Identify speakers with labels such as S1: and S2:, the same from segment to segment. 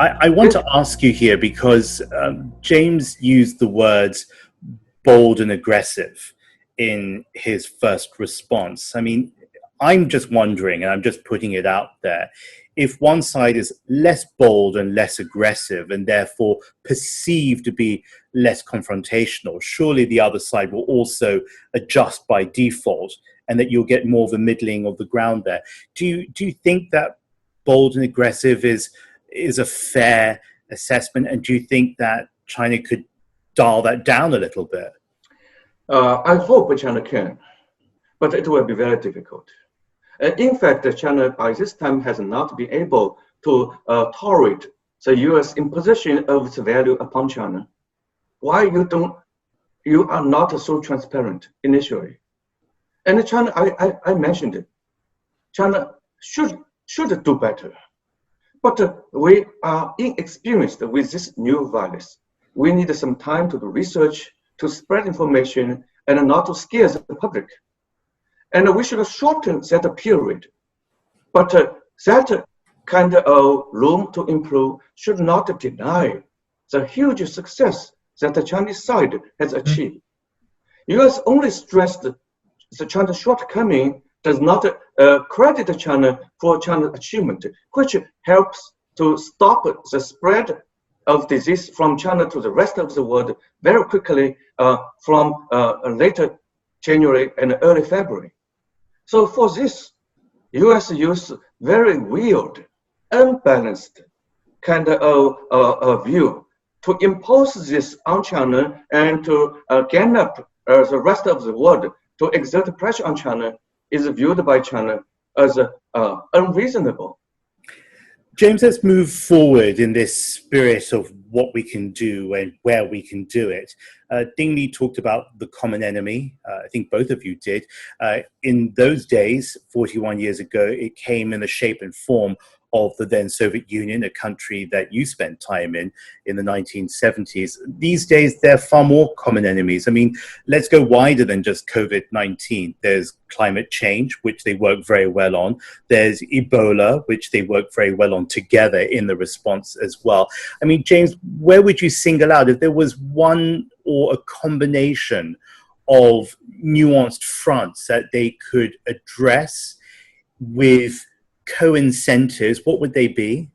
S1: I want to ask you here because James used the words bold and aggressive in his first response. I mean, I'm just wondering, and I'm just putting it out there, if one side is less bold and less aggressive and therefore perceived to be less confrontational, surely the other side will also adjust by default and that you'll get more of a middling of the ground there. Do you think that bold and aggressive is a fair assessment? And do you think that China could dial that down a little bit?
S2: I hope China can, but it will be very difficult. In fact, China by this time has not been able to tolerate the U.S. imposition of its value upon China. Why you are not so transparent initially? And China, I mentioned it. China should do better, but we are inexperienced with this new virus. We need some time to do research, to spread information, and not to scare the public. And we should shorten that period. But that kind of room to improve should not deny the huge success that the Chinese side has achieved. U.S. only stressed the China's shortcoming does not credit China for China's achievement, which helps to stop the spread of disease from China to the rest of the world very quickly from later January and early February. So for this, U.S. used very weird, unbalanced kind of view to impose this on China and to gang up the rest of the world to exert pressure on China is viewed by China as unreasonable.
S1: James, let's move forward in this spirit of what we can do and where we can do it. Dingli talked about the common enemy. I think both of you did. In those days, 41 years ago, it came in the shape and form of the then Soviet Union, a country that you spent time in the 1970s. These days, there are far more common enemies. I mean, let's go wider than just COVID-19. There's climate change, which they work very well on. There's Ebola, which they work very well on together in the response as well. I mean, James, where would you single out if there was one or a combination of nuanced fronts that they could address with co-incentives, what would they be?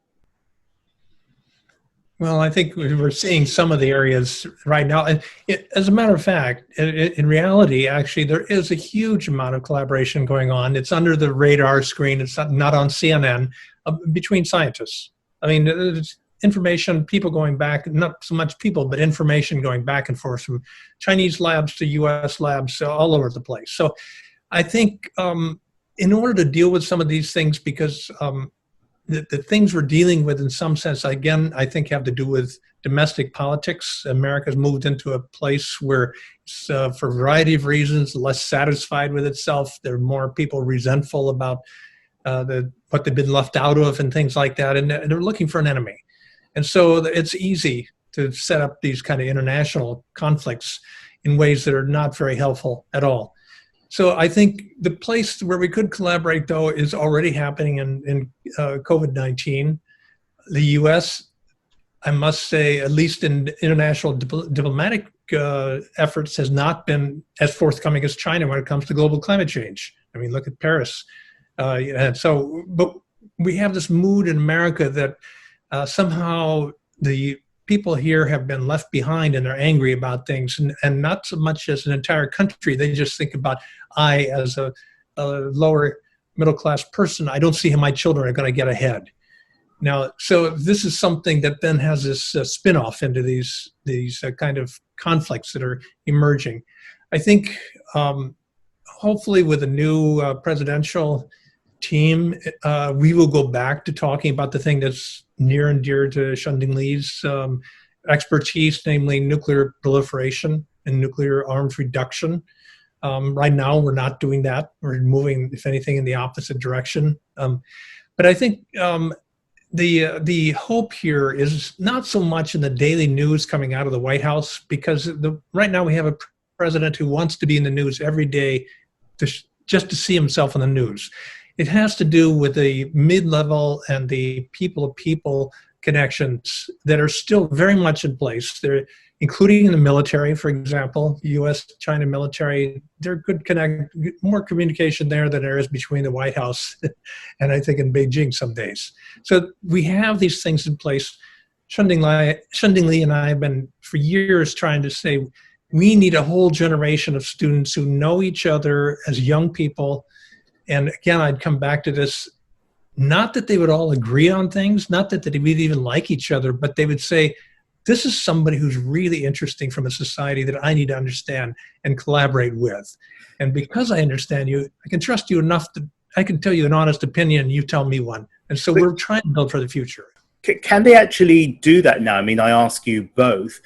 S3: Well, I think we're seeing some of the areas right now. And as a matter of fact, in reality, actually, there is a huge amount of collaboration going on. It's under the radar screen. It's not on CNN, between scientists. I mean, there's information, people going back, not so much people, but information going back and forth from Chinese labs to U.S. labs, all over the place. So I think in order to deal with some of these things, because the things we're dealing with in some sense, again, I think have to do with domestic politics. America's moved into a place where it's, for a variety of reasons, less satisfied with itself. There are more people resentful about what they've been left out of and things like that, and they're looking for an enemy. And so it's easy to set up these kind of international conflicts in ways that are not very helpful at all. So I think the place where we could collaborate, though, is already happening in COVID-19. The U.S., I must say, at least in international diplomatic efforts, has not been as forthcoming as China when it comes to global climate change. I mean, look at Paris. And so, but we have this mood in America that somehow the people here have been left behind and they're angry about things, and not so much as an entire country. They just think about, I, as a lower middle class person, I don't see how my children are going to get ahead. Now, so this is something that then has this spin-off into these kind of conflicts that are emerging. I think hopefully with a new presidential team, we will go back to talking about the thing that's near and dear to Shen Dingli's expertise, namely nuclear proliferation and nuclear arms reduction. Right now, we're not doing that. We're moving, if anything, in the opposite direction. But I think the hope here is not so much in the daily news coming out of the White House, because right now we have a president who wants to be in the news every day just to see himself in the news. It has to do with the mid-level and the people-to-people connections that are still very much in place. They're including in the military, for example, U.S.-China military. There's more communication there than there is between the White House and I think in Beijing some days. So we have these things in place. Shen Dingli and I have been for years trying to say we need a whole generation of students who know each other as young people. And again, I'd come back to this, not that they would all agree on things, not that they would even like each other, but they would say, this is somebody who's really interesting from a society that I need to understand and collaborate with. And because I understand you, I can trust you enough that I can tell you an honest opinion and you tell me one. And so we're trying to build for the future.
S1: Can they actually do that now? I mean, I ask you both.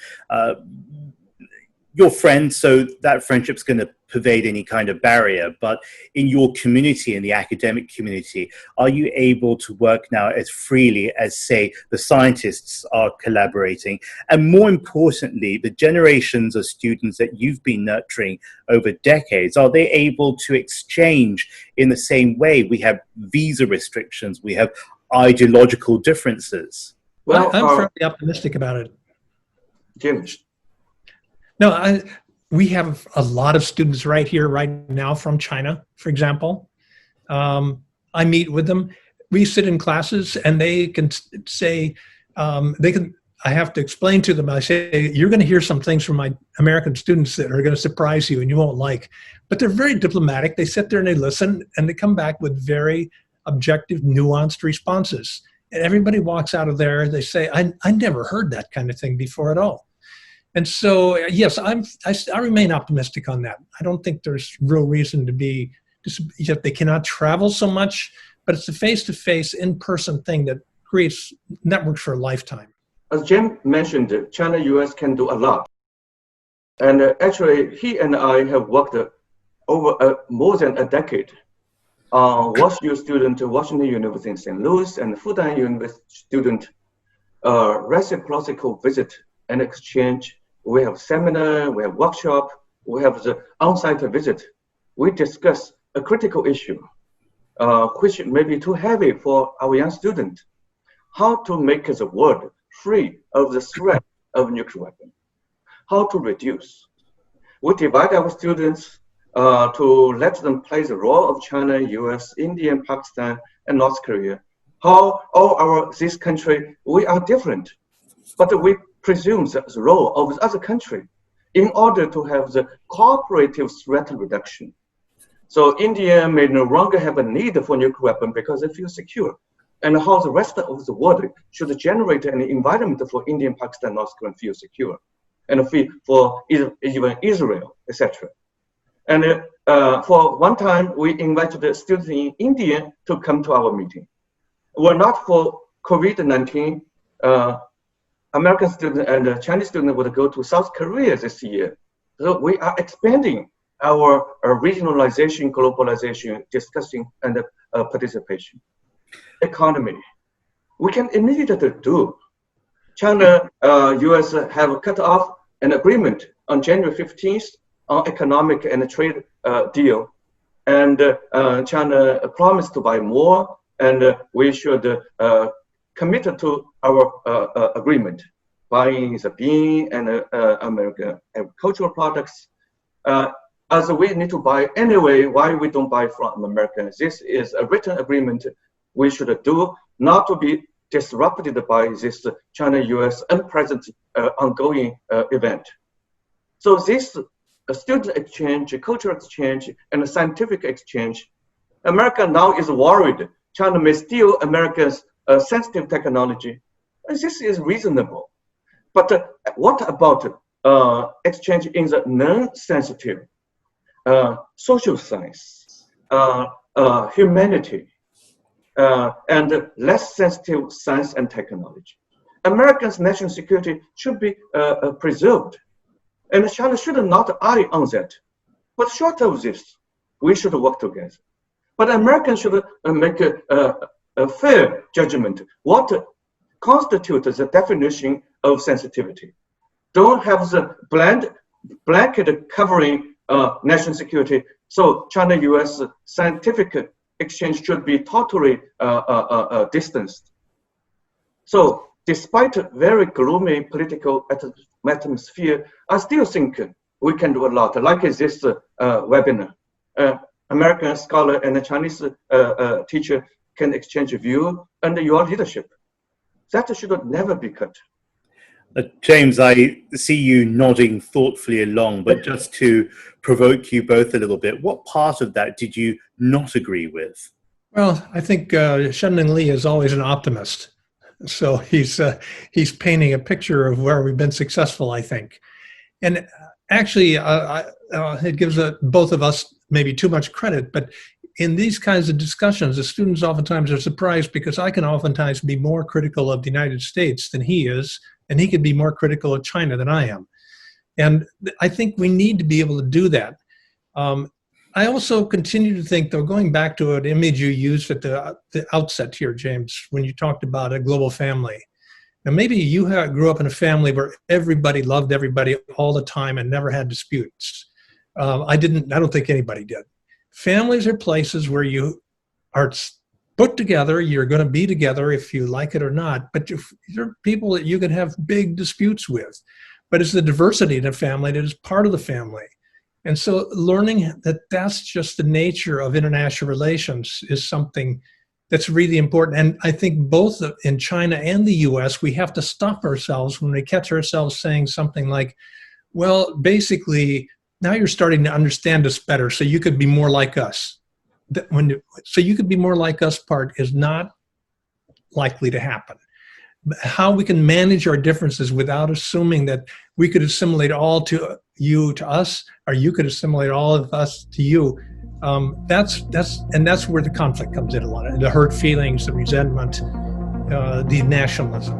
S1: You're friends, so that friendship's going to pervade any kind of barrier. But in your community, in the academic community, are you able to work now as freely as, say, the scientists are collaborating? And more importantly, the generations of students that you've been nurturing over decades, are they able to exchange in the same way? We have visa restrictions, we have ideological differences.
S3: Well, I'm fairly optimistic about it.
S2: Jim.
S3: No, we have a lot of students right here, right now from China, for example. I meet with them. We sit in classes and they can say, I have to explain to them, I say, you're going to hear some things from my American students that are going to surprise you and you won't like. But they're very diplomatic. They sit there and they listen and they come back with very objective, nuanced responses. And everybody walks out of there, they say, I never heard that kind of thing before at all. And so, yes, I remain optimistic on that. I don't think there's real reason to be, they cannot travel so much, but it's a face-to-face, in-person thing that creates networks for a lifetime.
S2: As Jim mentioned, China-US can do a lot. And actually, he and I have worked over more than a decade on WashU student, Washington University in St. Louis, and Fudan University student reciprocal visit and exchange. We have seminar, we have workshop, we have the on-site visit. We discuss a critical issue, which may be too heavy for our young student. How to make the world free of the threat of nuclear weapon. How to reduce. We divide our students to let them play the role of China, US, India, Pakistan, and North Korea. How all this country, we are different, but we presume the role of the other country in order to have the cooperative threat reduction. So India may no longer have a need for nuclear weapon because they feel secure. And how the rest of the world should generate an environment for India, Pakistan, North Korea feel secure, and feel for even Israel, etc. And for one time, we invited the students in India to come to our meeting. Were not for COVID-19, American students and Chinese students would go to South Korea this year. So we are expanding our regionalization, globalization, discussing, and participation. Economy. We can immediately do. China, US have cut off an agreement on January 15th on economic and trade deal. And China promised to buy more, and we should commit to our agreement, buying the bean and American agricultural products. As we need to buy anyway, why we don't buy from America? This is a written agreement we should do, not to be disrupted by this China-US unprecedented ongoing event. So this student exchange, cultural exchange, and scientific exchange, America now is worried China may steal America's sensitive technology. And this is reasonable. But what about exchange in the non-sensitive, social science, humanity, and less sensitive science and technology? Americans' national security should be preserved. And China should not eye on that. But short of this, we should work together. But Americans should make a fair judgment. What constitutes the definition of sensitivity? Don't have the blanket covering national security. So China-US scientific exchange should be totally distanced. So despite a very gloomy political atmosphere, I still think we can do a lot, like this webinar. American scholar and a Chinese teacher can exchange view under your leadership. That should never be cut.
S1: James, I see you nodding thoughtfully along, but just to provoke you both a little bit, what part of that did you not agree with?
S3: Well, I think Shen Dingli is always an optimist. So he's painting a picture of where we've been successful, I think. And actually, it gives both of us maybe too much credit, but in these kinds of discussions, the students oftentimes are surprised because I can oftentimes be more critical of the United States than he is, and he could be more critical of China than I am. And I think we need to be able to do that. I also continue to think, though, going back to an image you used at the outset here, James, when you talked about a global family. Now, maybe you grew up in a family where everybody loved everybody all the time and never had disputes. I don't think anybody did. Families are places where you are put together, you're going to be together if you like it or not, but you're people that you can have big disputes with. But it's the diversity in a family that is part of the family. And so learning that that's just the nature of international relations is something that's really important. And I think both in China and the US, we have to stop ourselves when we catch ourselves saying something like, well, basically, now you're starting to understand us better, so you could be more like us. So you could be more like us part is not likely to happen. How we can manage our differences without assuming that we could assimilate all to you to us, or you could assimilate all of us to you. That's where the conflict comes in a lot. The hurt feelings, the resentment, the nationalism.